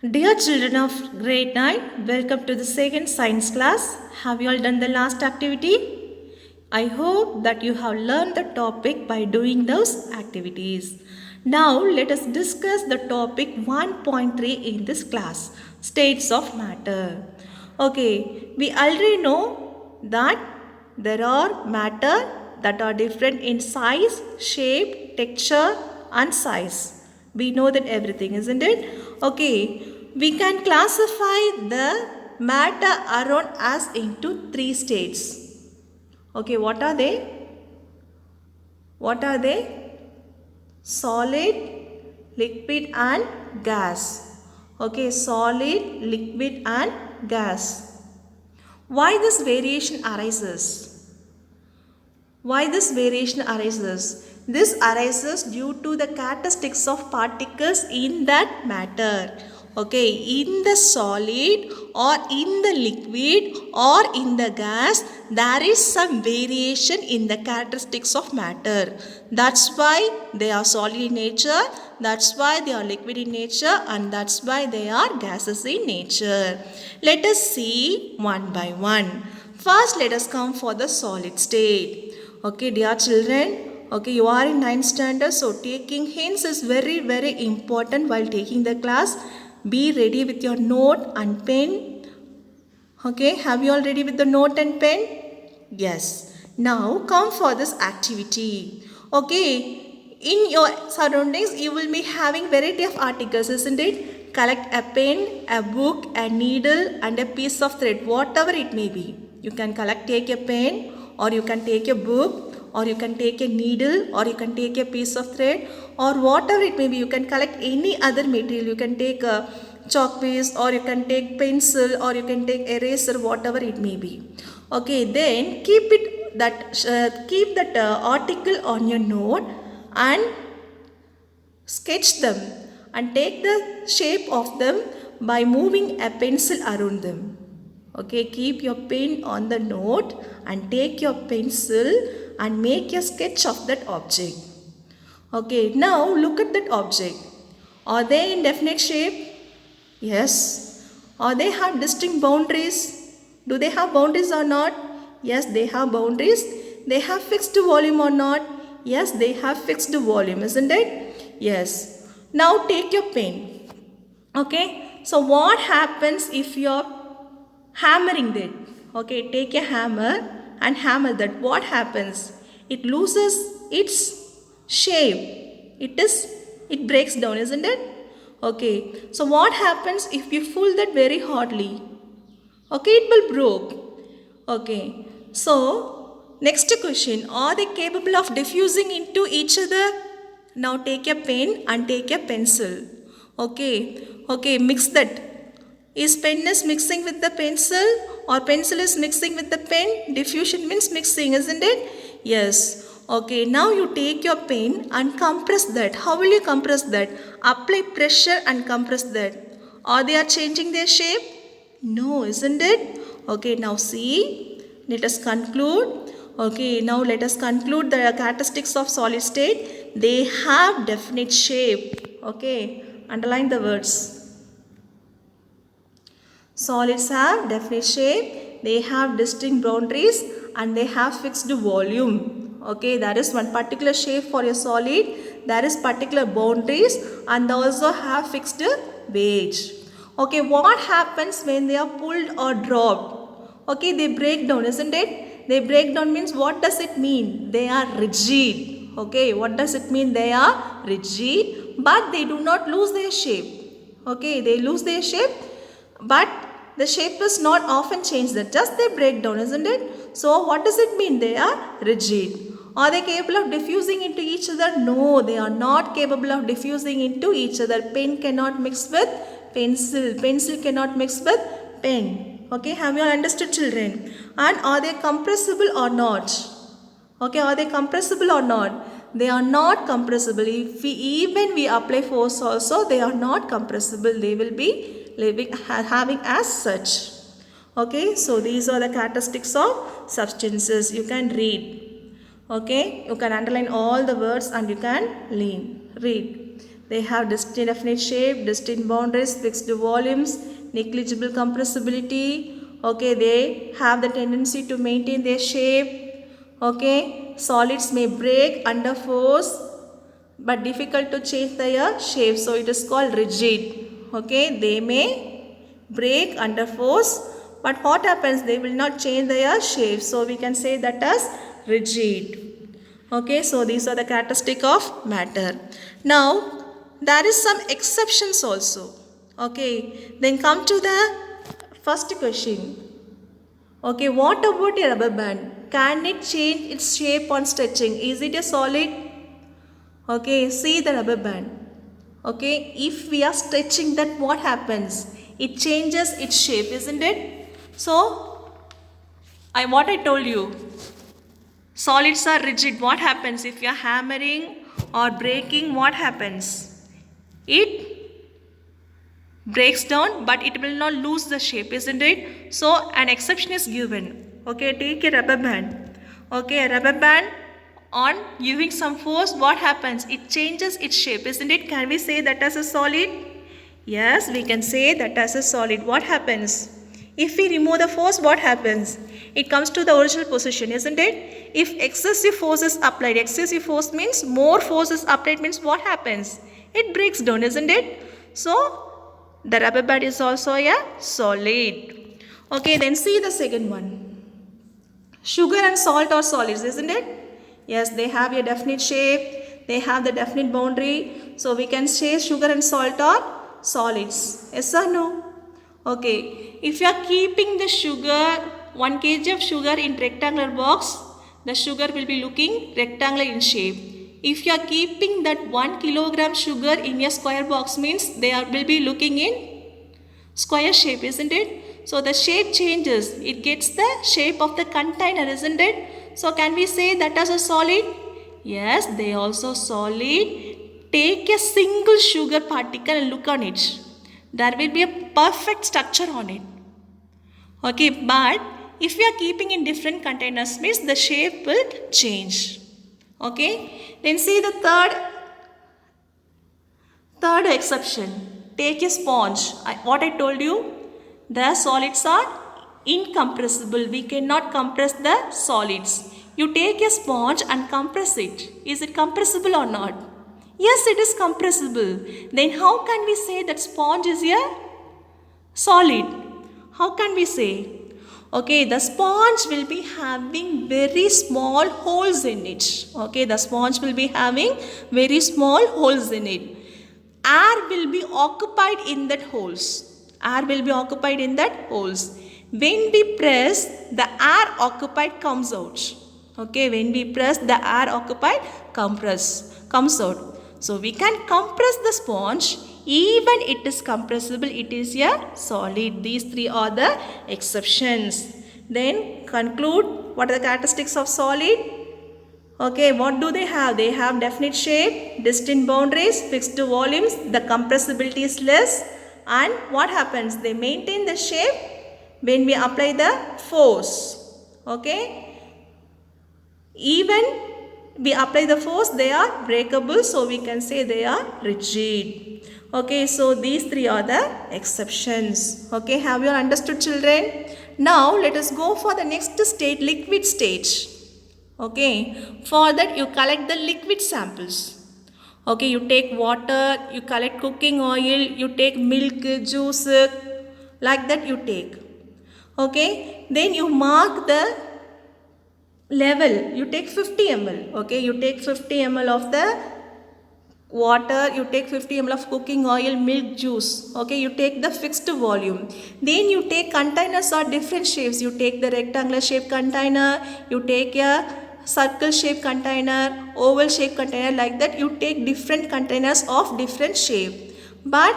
Dear children of grade 9, welcome to the second science class. Have you all done the last activity? I hope that you have learned the topic by doing those activities. Now let us discuss the topic 1.3 in this class, states of matter. Okay, we already know that there are matter that are different in size, shape, texture and size. We know that everything, isn't it? Okay, we can classify the matter around us into three states. Okay, what are they? What are they? Solid, liquid and gas. Okay, solid, liquid and gas. Why this variation arises? Why this variation arises? This arises due to the characteristics of particles in that matter. Okay, in the solid or in the liquid or in the gas, there is some variation in the characteristics of matter. That's why they are solid in nature, that's why they are liquid in nature, and that's why they are gases in nature. Let us see one by one. First, let us come for the solid state. Okay, dear children. Okay, you are in 9th standard, so taking hints is very important while taking the class. Be ready with your note and pen. Okay, have you all ready with the note and pen? Yes. Now come for this activity. Okay, in your surroundings you will be having variety of articles, isn't it? Collect a pen, a book, a needle and a piece of thread, whatever it may be. You can take a pen or you can take a book or you can take a needle or you can take a piece of thread or whatever it may be. You can collect any other material. You can take a chalk piece or you can take pencil or you can take eraser, whatever it may be. Okay, then keep that article on your note and sketch them and take the shape of them by moving a pencil around them. Okay, keep your pen on the note and take your pencil and make a sketch of that object. Okay, now look at that object. Are they in definite shape? Yes. Or they have distinct boundaries? Do they have boundaries or not? Yes, they have boundaries. They have fixed volume or not? Yes, they have fixed volume, isn't it? Yes. Now take your pen. Okay. So what happens if you're hammering that? Okay, take a hammer and hammer that. What happens? It loses its shape. It breaks down, isn't it? Okay, so what happens if you pull that very hardly? Okay, it will broke. Okay, so next question, are they capable of diffusing into each other? Now take a pen and take a pencil. Okay, mix that. Is pen is mixing with the pencil or pencil is mixing with the pen? Diffusion means mixing, isn't it? Yes. Okay, now you take your pen and compress that. How will you compress that? Apply pressure and compress that. Or they are changing their shape? No, isn't it? Okay, now see. Let us conclude. Okay, now let us conclude the characteristics of solid state. They have definite shape. Okay, underline the words. Solids have definite shape, they have distinct boundaries and they have fixed volume. Okay, that is one particular shape for a solid, there is particular boundaries and they also have fixed weight. Okay, what happens when they are pulled or dropped? Okay, they break down, isn't it? They break down means what does it mean? They are rigid. Okay, what does it mean? They are rigid but they do not lose their shape. Okay, they lose their shape but the shape is not often changed, that just they break down, isn't it? So what does it mean? They are rigid. Are they capable of diffusing into each other? No, they are not capable of diffusing into each other. Pen cannot mix with pencil. Pencil cannot mix with pen. Okay, have you all understood, children? And are they compressible or not? Okay, are they compressible or not? They are not compressible. If even we apply force also, they are not compressible. They will be having as such. Okay, so these are the characteristics of substances. You can read. Okay, you can underline all the words and you can read. They have definite shape, distinct boundaries, fixed volumes, negligible compressibility. Okay, they have the tendency to maintain their shape. Okay, solids may break under force but difficult to change their shape, so it is called rigid. Okay, they may break under force, but what happens, they will not change their shape, so we can say that as rigid. Okay, so these are the characteristic of matter. Now there is some exceptions also. Okay, then come to the first question. Okay, what about a rubber band? Can it change its shape on stretching? Is it a solid? Okay, see the rubber band. Okay, if we are stretching that, what happens? It changes its shape, isn't it? So, what I told you, solids are rigid. What happens if you are hammering or breaking? What happens? It breaks down, but it will not lose the shape, isn't it? So, an exception is given. Okay, take a rubber band. Okay, a rubber band, on giving some force, what happens? It changes its shape, isn't it? Can we say that as a solid? Yes, we can say that as a solid. What happens? If we remove the force, what happens? It comes to the original position, isn't it? If excessive force is applied, excessive force means more force is applied, means what happens? It breaks down, isn't it? So, the rubber band is also a solid. Okay, then see the second one. Sugar and salt are solids, isn't it? Yes, they have a definite shape, they have the definite boundary. So we can say sugar and salt are solids. Yes or no? Okay, if you are keeping the sugar, 1 kg of sugar in rectangular box, the sugar will be looking rectangular in shape. If you are keeping that 1 kilogram sugar in a square box, means they will be looking in square shape, isn't it? So the shape changes, it gets the shape of the container, isn't it? So can we say that as a solid? Yes, they also solid. Take a single sugar particle and look on it. There will be a perfect structure on it. Okay, but if we are keeping in different containers, means the shape will change. Okay, then see the third exception. Take a sponge. What I told you, the solids are incompressible. We cannot compress the solids. You take a sponge and compress it. Is it compressible or not? Yes, it is compressible. Then how can we say that sponge is a solid? How can we say? Okay, the sponge will be having very small holes in it. Okay, the sponge will be having very small holes in it. Air will be occupied in that holes. Air will be occupied in that holes. When we press, the air occupied comes out. Okay, when we press, the air occupied comes out. So we can compress the sponge. Even it is compressible, it is a solid. These three are the exceptions. Then conclude, what are the characteristics of solid? Okay, what do they have? They have definite shape, distinct boundaries, fixed volumes, the compressibility is less, and what happens? They maintain the shape when we apply the force. Okay, even we apply the force, they are breakable, so we can say they are rigid. Okay, so these three are the exceptions. Okay, have you understood, children? Now let us go for the next state, liquid stage. Okay, for that you collect the liquid samples. Okay, you take water, you collect cooking oil, you take milk, juice, like that you take. Okay, then you mark the level. You take 50 ml. Okay, you take 50 ml of the water, you take 50 ml of cooking oil, milk, juice. Okay, you take the fixed volume. Then you take containers of different shapes. You take the rectangular shape container, you take a circle shape container, oval shape container, like that. You take different containers of different shape, but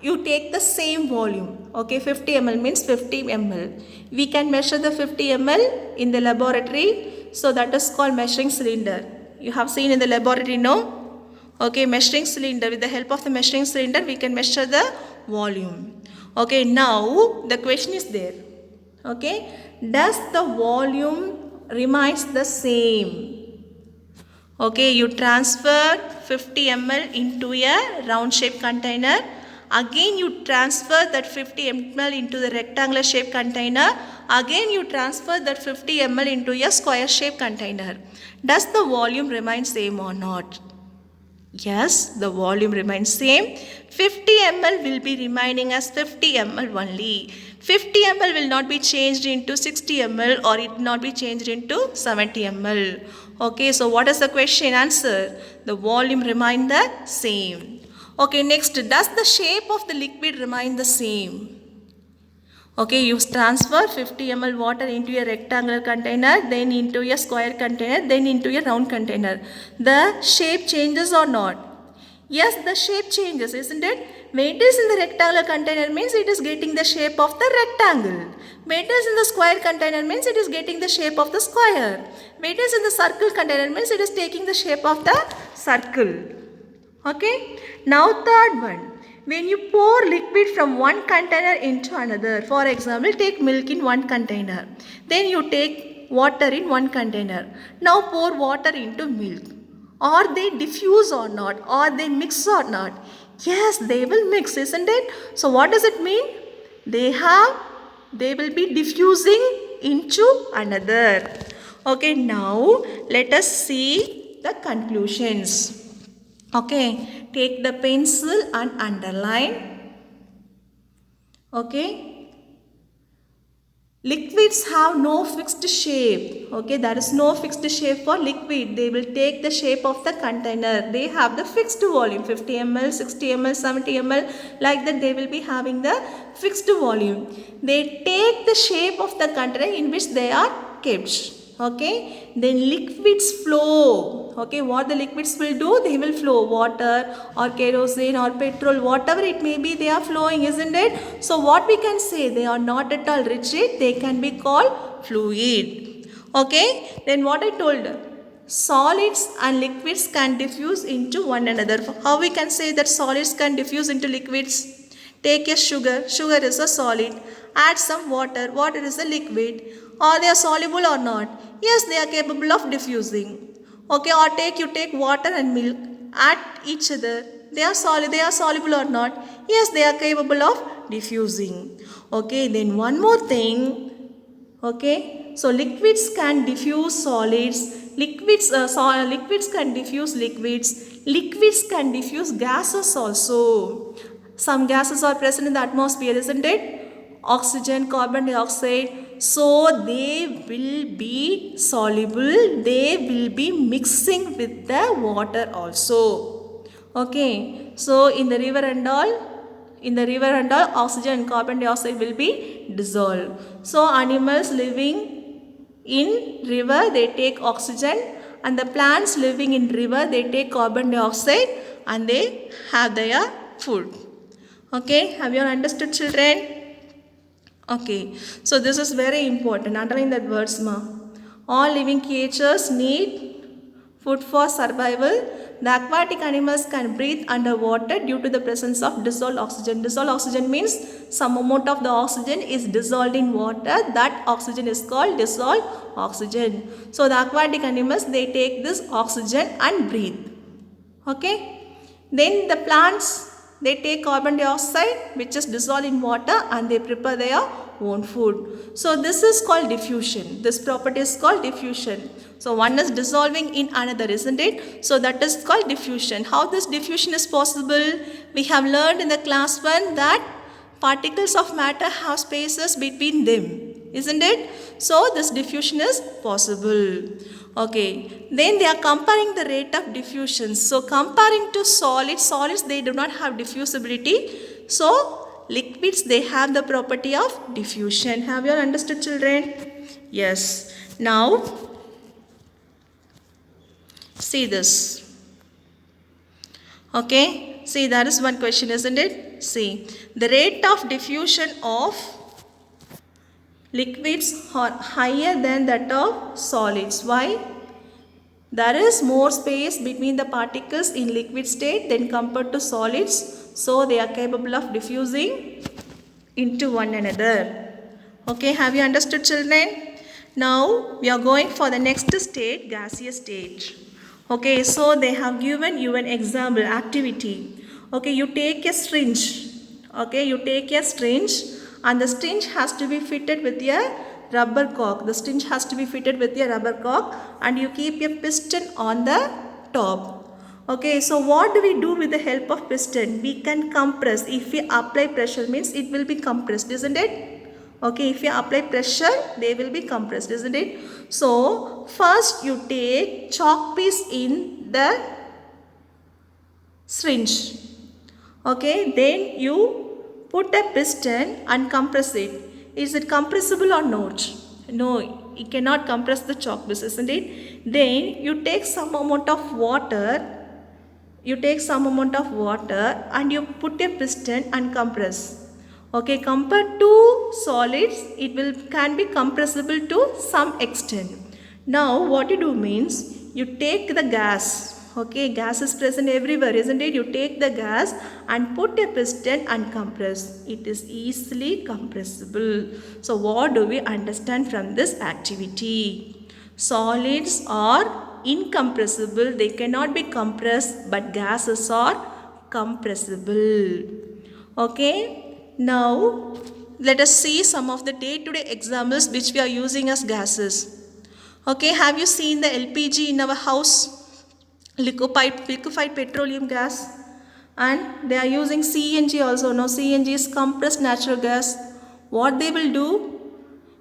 you take the same volume. Okay, 50 ml means 50 ml. We can measure the 50 ml in the laboratory. So that is called measuring cylinder. You have seen in the laboratory, no? Okay, measuring cylinder. With the help of the measuring cylinder, we can measure the volume. Okay, now the question is there. Okay, does the volume remains the same? Okay, you transfer 50 ml into a round shape container. Again you transfer that 50 ml into the rectangular shape container. Again you transfer that 50 ml into a square shape container. Does the volume remain same or not? Yes, the volume remains same. 50 ml will be remaining as 50 ml only. 50 ml will not be changed into 60 ml or it will not be changed into 70 ml. Okay, so what is the question answer? The volume remain the same. Okay, next, does the shape of the liquid remain the same? Okay, you transfer 50 ml water into a rectangular container, then into a square container, then into a round container. The shape changes or not? Yes, the shape changes, isn't it? When it is in the rectangular container means it is getting the shape of the rectangle. When it is in the square container means it is getting the shape of the square. When it is in the circle container means it is taking the shape of the circle. Okay. Now third one. When you pour liquid from one container into another, for example, take milk in one container. Then you take water in one container. Now pour water into milk. Are they diffuse or not? Are they mix or not? Yes, they will mix, isn't it? So what does it mean? They will be diffusing into another. Okay, now let us see the conclusions. Okay, take the pencil and underline. Okay, liquids have no fixed shape. Okay, there is no fixed shape for liquid. They will take the shape of the container. They have the fixed volume, 50 ml, 60 ml, 70 ml, like that they will be having the fixed volume. They take the shape of the container in which they are kept. Okay, then liquids flow. Okay, what the liquids will do? They will flow. Water or kerosene or petrol, whatever it may be, they are flowing, isn't it? So what we can say? They are not at all rigid. They can be called fluid. Okay, then what I told, solids and liquids can diffuse into one another. How we can say that solids can diffuse into liquids? Take a sugar. Sugar is a solid. Add some water. Water is a liquid. Are they soluble or not? Yes, they are capable of diffusing. Okay, or you take water and milk, add each other. They are soluble or not? Yes, they are capable of diffusing. Okay, then one more thing. Okay, so liquids can diffuse solids. Liquids can diffuse liquids. Liquids can diffuse gases also. Some gases are present in the atmosphere, isn't it? Oxygen, carbon dioxide. So they will be soluble. They will be mixing with the water also. Okay. So in the river and all, oxygen and carbon dioxide will be dissolved. So animals living in river, they take oxygen, and the plants living in river, they take carbon dioxide and they have their food. Okay, have you all understood, children? Okay, so this is very important. Underline that words, ma. All living creatures need food for survival. The aquatic animals can breathe underwater due to the presence of dissolved oxygen. Dissolved oxygen means some amount of the oxygen is dissolved in water. That oxygen is called dissolved oxygen. So the aquatic animals, they take this oxygen and breathe. Okay. Then the plants, they take carbon dioxide which is dissolved in water and they prepare their own food. So this is called diffusion. This property is called diffusion. So one is dissolving in another, isn't it? So that is called diffusion. How this diffusion is possible? We have learned in the class 1 that particles of matter have spaces between them, isn't it? So this diffusion is possible. Okay, then they are comparing the rate of diffusion. So comparing to solids they do not have diffusibility. So liquids, they have the property of diffusion. Have you all understood, children? Yes. Now see this. Okay, see, that is one question, isn't it? See, the rate of diffusion of liquids are higher than that of solids. Why? There is more space between the particles in liquid state than compared to solids. So they are capable of diffusing into one another. Okay, have you understood, children? Now we are going for the next state, gaseous state. Okay, so they have given you an example activity. Okay, you take a syringe. Okay, you take a syringe and the syringe has to be fitted with a rubber cock. The syringe has to be fitted with a rubber cock and you keep a piston on the top. Okay, so what do we do with the help of piston? We can compress. If we apply pressure means it will be compressed, isn't it? Okay, if you apply pressure, they will be compressed, isn't it? So, first you take chalk piece in the syringe. Okay, then you put a piston and compress it. Is it compressible or not? No, it cannot compress the chalk piece, isn't it? Then you take some amount of water. You take some amount of water and you put a piston and compress. Okay, compared to solids, it can be compressible to some extent. Now, what you do means, you take the gas. Okay, gas is present everywhere, isn't it? You take the gas and put a piston and compress. It is easily compressible. So, what do we understand from this activity? Solids are incompressible. They cannot be compressed, but gases are compressible. Okay. Now, let us see some of the day-to-day examples which we are using as gases. Okay, have you seen the LPG in our house? Liquefied petroleum gas. And they are using CNG also. Now, CNG is compressed natural gas. What they will do?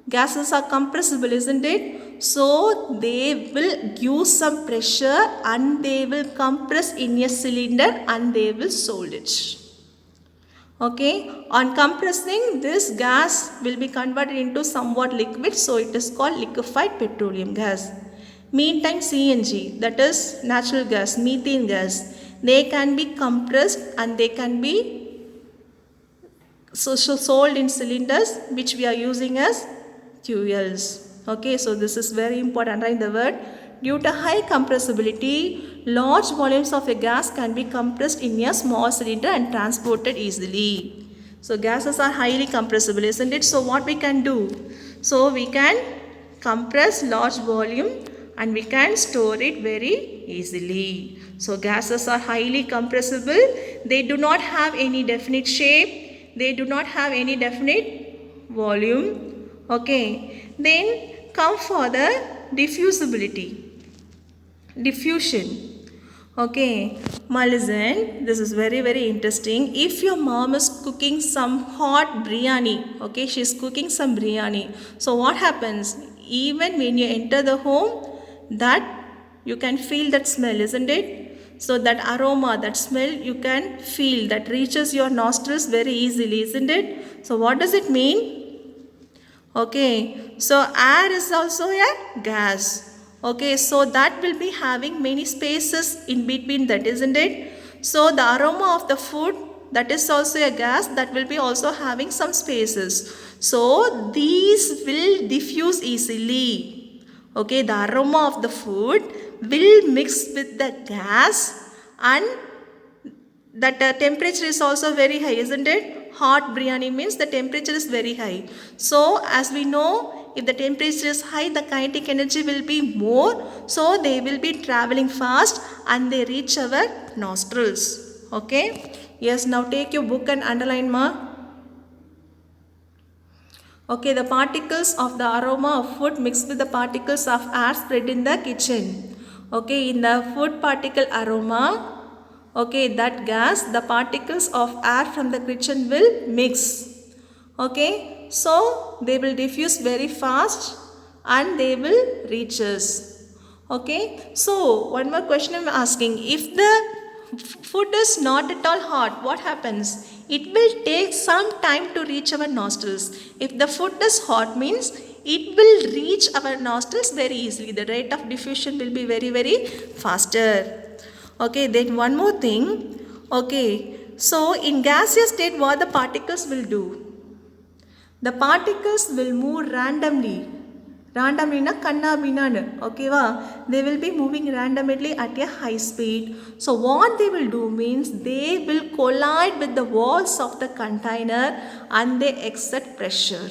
Gases are compressible, isn't it? So, they will use some pressure and they will compress in a cylinder and they will solve it. Okay, on compressing, this gas will be converted into somewhat liquid, so it is called liquefied petroleum gas. Meantime, CNG, that is natural gas, methane gas, they can be compressed and they can be sold in cylinders which we are using as fuels. Okay, so this is very important. Write the word. Due to high compressibility, large volumes of a gas can be compressed in a small cylinder and transported easily. So gases are highly compressible, isn't it? So what we can do? So we can compress large volume and we can store it very easily. So gases are highly compressible. They do not have any definite shape. They do not have any definite volume. Okay. Then come for the diffusibility. Diffusion. Okay, listen, this is very interesting. If your mom is cooking some hot biryani, okay, she is cooking some biryani. So what happens? Even when you enter the home, that you can feel that smell, isn't it? So that aroma, that smell you can feel, that reaches your nostrils very easily, isn't it? So what does it mean? Okay, so air is also a gas. Okay, so that will be having many spaces in between that, isn't it? So the aroma of the food, that is also a gas, that will be also having some spaces. So these will diffuse easily. Okay, the aroma of the food will mix with the gas and that temperature is also very high, isn't it? Hot biryani means the temperature is very high. So as we know, if the temperature is high, the kinetic energy will be more. So they will be traveling fast and they reach our nostrils. Okay. Yes, now take your book and underline ma. Okay, the particles of the aroma of food mixed with the particles of air spread in the kitchen. Okay, in the food particle aroma, okay, that gas, the particles of air from the kitchen will mix. Okay, so they will diffuse very fast and they will reach us. Okay, so one more question I am asking. If the food is not at all hot, what happens? It will take some time to reach our nostrils. If the food is hot means it will reach our nostrils very easily. The rate of diffusion will be very faster. Okay, then one more thing. Okay, so in gaseous state what the particles will do? The particles will move randomly. Randomly na kanna binana. Okay va? They will be moving randomly at a high speed. So what they will do means they will collide with the walls of the container and they exert pressure.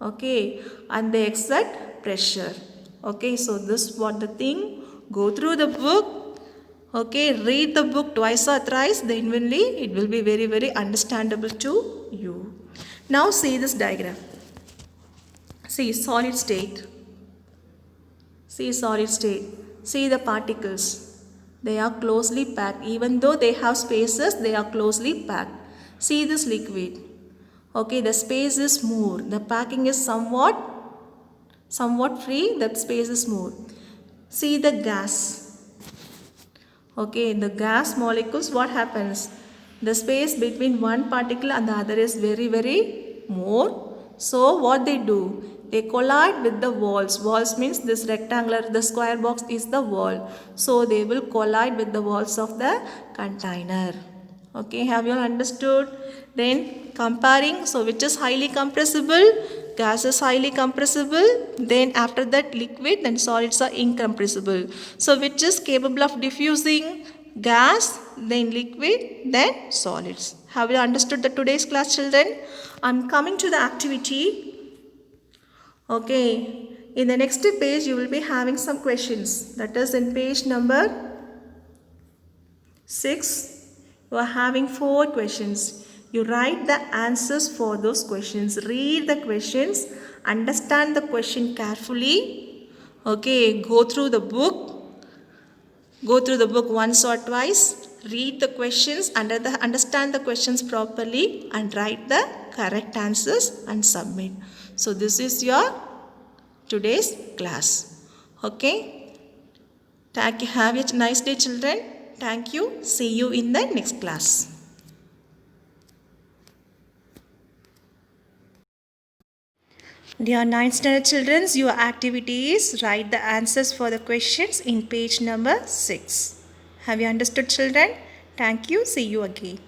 Okay, and they exert pressure. Okay, so this what the thing. Go through the book. Okay, read the book twice or thrice, then only it will be very, very understandable to you. Now see this diagram. See solid state. See solid state. See the particles. They are closely packed. Even though they have spaces, they are closely packed. See this liquid. Okay, the space is more. The packing is somewhat free. That space is more. See the gas. Okay, the gas molecules, what happens? The space between one particle and the other is very, very more. So what they do? They collide with the walls. Walls means this rectangular, the square box is the wall. So they will collide with the walls of the container. Okay, have you all understood? Then comparing, so which is highly compressible? Gas is highly compressible. Then after that liquid, then solids are incompressible. So which is capable of diffusing? Gas, then liquid, then solids. Have you understood the today's class, children? I'm coming to the activity. Okay, in the next page you will be having some questions. That is in page number 6. You are having 4 questions. You write the answers for those questions. Read the questions. Understand the question carefully. Okay, go through the book. Go through the book once or twice. Read the questions, understand the questions properly and write the correct answers and submit. So this is your today's class. Okay. Have a nice day, children. Thank you. See you in the next class. Dear 9th standard children, your activity is write the answers for the questions in page number 6. Have you understood, children? Thank you. See you again.